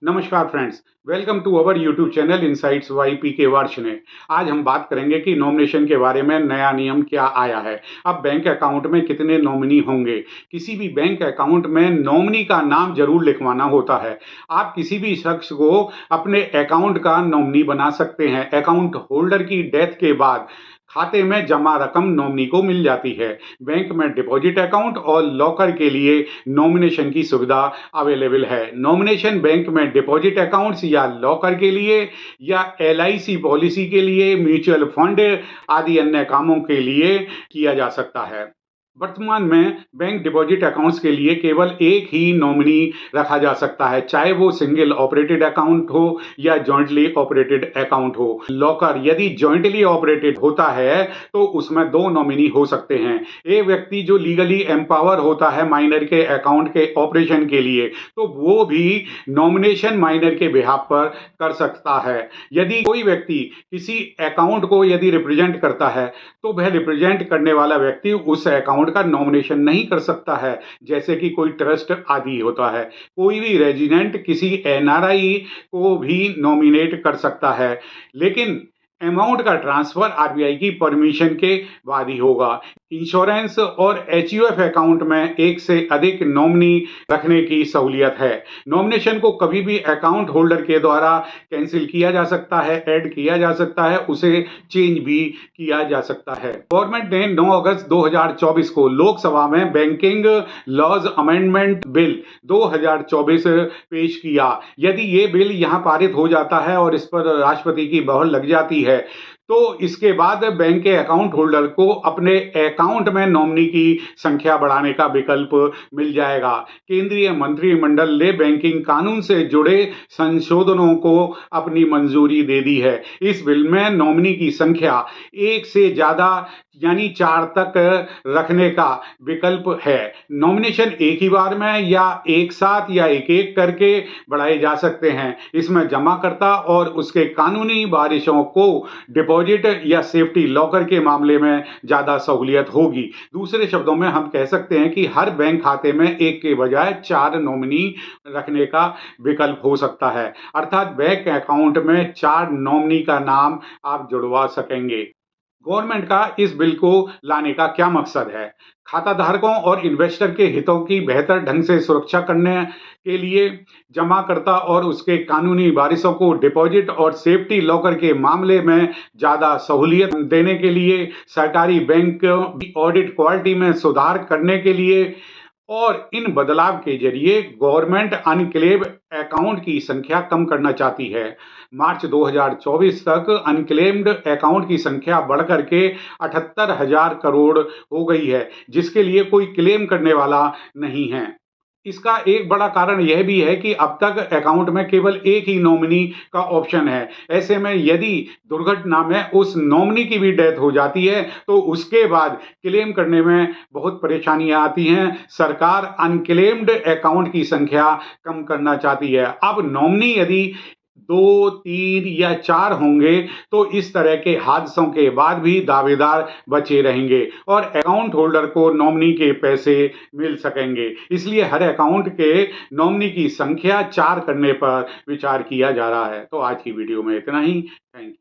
नमस्कार friends, welcome to our YouTube channel insights Y P K Varshney. आज हम बात करेंगे कि नॉमिनेशन के बारे में नया नियम क्या आया है। अब बैंक अकाउंट में कितने नॉमिनी होंगे। किसी भी बैंक अकाउंट में नॉमिनी का नाम जरूर लिखवाना होता है। आप किसी भी शख्स को अपने अकाउंट का नॉमिनी बना सकते हैं। अकाउंट होल्डर की डेथ के बाद खाते में जमा रकम नॉमिनी को मिल जाती है। बैंक में डिपॉजिट अकाउंट और लॉकर के लिए नॉमिनेशन की सुविधा अवेलेबल है। नॉमिनेशन बैंक में डिपॉजिट अकाउंट्स या लॉकर के लिए या एलआईसी पॉलिसी के लिए, म्यूचुअल फंड आदि अन्य कामों के लिए किया जा सकता है। वर्तमान में बैंक डिपॉजिट अकाउंट्स के लिए केवल एक ही नॉमिनी रखा जा सकता है, चाहे वो सिंगल ऑपरेटेड अकाउंट हो या जॉइंटली ऑपरेटेड अकाउंट हो। लॉकर यदि जॉइंटली ऑपरेटेड होता है तो उसमें दो नॉमिनी हो सकते हैं। एक व्यक्ति जो लीगली एम्पावर होता है माइनर के अकाउंट के ऑपरेशन के लिए, तो वो भी नॉमिनेशन माइनर के बिहाफ पर कर सकता है। यदि कोई व्यक्ति किसी अकाउंट को यदि रिप्रेजेंट करता है तो वह रिप्रेजेंट करने वाला व्यक्ति उस अकाउंट का नॉमिनेशन नहीं कर सकता है, जैसे कि कोई ट्रस्ट आदि होता है। कोई भी रेजिडेंट किसी एनआरआई को भी नॉमिनेट कर सकता है, लेकिन अमाउंट का ट्रांसफर आरबीआई की परमिशन के बाद ही होगा। इंश्योरेंस और एचयूएफ अकाउंट में एक से अधिक नॉमिनी रखने की सहूलियत है। नॉमिनेशन को कभी भी अकाउंट होल्डर के द्वारा कैंसिल किया जा सकता है, ऐड किया जा सकता है, उसे चेंज भी किया जा सकता है। गवर्नमेंट ने 9 अगस्त 2024 को लोकसभा में बैंकिंग लॉज अमेंडमेंट बिल 2024 पेश किया। यदि ये बिल यहां पारित हो जाता है और इस पर राष्ट्रपति की मोहर लग जाती है तो इसके बाद बैंक के अकाउंट होल्डर को अपने अकाउंट में नॉमिनी की संख्या बढ़ाने का विकल्प मिल जाएगा। केंद्रीय मंत्रिमंडल ने बैंकिंग कानून से जुड़े संशोधनों को अपनी मंजूरी दे दी है। इस बिल में नॉमिनी की संख्या एक से ज्यादा यानी 4 तक रखने का विकल्प है। नॉमिनेशन एक ही बार में या एक साथ या एक एक करके बढ़ाए जा सकते हैं। इसमें जमाकर्ता और उसके कानूनी वारिसों को डिपॉजिट या सेफ्टी लॉकर के मामले में ज्यादा सहूलियत होगी। दूसरे शब्दों में हम कह सकते हैं कि हर बैंक खाते में एक के बजाय 4 नॉमिनी रखने का विकल्प हो सकता है, अर्थात बैंक अकाउंट में 4 नॉमिनी का नाम आप जुड़वा सकेंगे। गवर्नमेंट का इस बिल को लाने का क्या मकसद है। खाता धारकों और इन्वेस्टर के हितों की बेहतर ढंग से सुरक्षा करने के लिए जमाकर्ता और उसके कानूनी वारिसों को डिपॉजिट और सेफ्टी लॉकर के मामले में ज़्यादा सहूलियत देने के लिए, सरकारी बैंक की ऑडिट क्वालिटी में सुधार करने के लिए और इन बदलाव के जरिए गवर्नमेंट अनक्लेव अकाउंट की संख्या कम करना चाहती है। मार्च 2024 तक अनक्लेम्ड अकाउंट की संख्या बढ़कर के 78,000 करोड़ हो गई है, जिसके लिए कोई क्लेम करने वाला नहीं है। इसका एक बड़ा कारण यह भी है कि अब तक अकाउंट में केवल एक ही नॉमिनी का ऑप्शन है। ऐसे में यदि दुर्घटना में उस नॉमिनी की भी डेथ हो जाती है तो उसके बाद क्लेम करने में बहुत परेशानियां आती हैं। सरकार अनक्लेम्ड अकाउंट की संख्या कम करना चाहती है। अब नॉमिनी यदि 2, 3 या 4 होंगे तो इस तरह के हादसों के बाद भी दावेदार बचे रहेंगे और अकाउंट होल्डर को नॉमिनी के पैसे मिल सकेंगे। इसलिए हर अकाउंट के नॉमिनी की संख्या 4 करने पर विचार किया जा रहा है। तो आज की वीडियो में इतना ही। Thank you.